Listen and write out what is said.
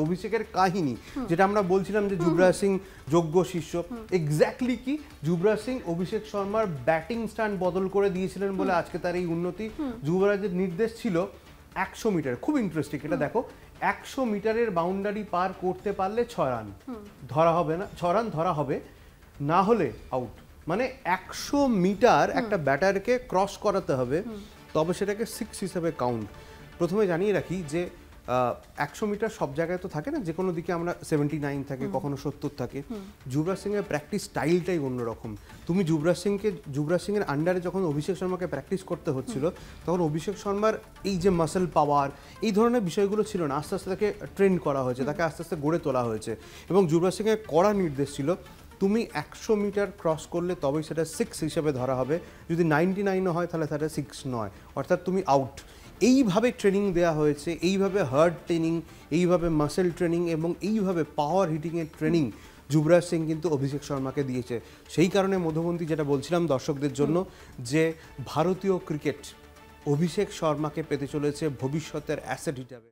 অভিষেকের কাহিনী যেটা আমরা বলছিলাম যে যুবরাজ সিং যোগ্য শিষ্য, এক্স্যাক্টলি কি যুবরাজ সিং অভিষেক শর্মার ব্যাটিং স্ট্যান্ড বদল করে দিয়েছিলেন বলে আজকে তার এই উন্নতি। যুবরাজের নির্দেশ ছিল 100 মিটার, খুব ইন্টারেস্টিং এটা দেখো, 100 মিটারের বাউন্ডারি পার করতে পারলে 6 রান ধরা হবে, না 6 রান ধরা হবে, না হলে আউট। মানে 100 মিটার একটা ব্যাটারকে ক্রস করাতে হবে, তবে সেটাকে 6 হিসেবে কাউন্ট। প্রথমে জানিয়ে রাখি যে 100 মিটার সব জায়গায় তো থাকে না, যে কোনো দিকে আমরা 79 থাকে, কখনো 70 থাকে। যুবরাজ সিং এর প্র্যাকটিস স্টাইলটাই অন্যরকম। তুমি যুবরাজ সিং এর আন্ডারে যখন অভিষেক শর্মাকে প্র্যাকটিস করতে হচ্ছিল, তখন অভিষেক শর্মার এই যে মাসল পাওয়ার, এই ধরনের বিষয়গুলো ছিল না। আস্তে আস্তে তাকে ট্রেন করা হয়েছে, তাকে আস্তে আস্তে গড়ে তোলা হয়েছে, এবং যুবরাজ সিং এর কড়া নির্দেশ ছিল তুমি 100 মিটার ক্রস করলে তবেই সেটা 6 হিসেবে ধরা হবে, যদি 99 হয় তাহলে সেটা 6 নয়, অর্থাৎ তুমি আউট। এইভাবে ট্রেনিং দেওয়া হয়েছে, এইভাবে হার্ড ট্রেনিং, এইভাবে মাসেল ট্রেনিং এবং এইভাবে পাওয়ার হিটিংয়ের ট্রেনিং যুবরাজ সিং কিন্তু অভিষেক শর্মাকে দিয়েছে। সেই কারণে মধুবন্তী যেটা বলছিলাম দর্শকদের জন্য, যে ভারতীয় ক্রিকেট অভিষেক শর্মাকে পেতে চলেছে ভবিষ্যতের অ্যাসেট হিসাবে।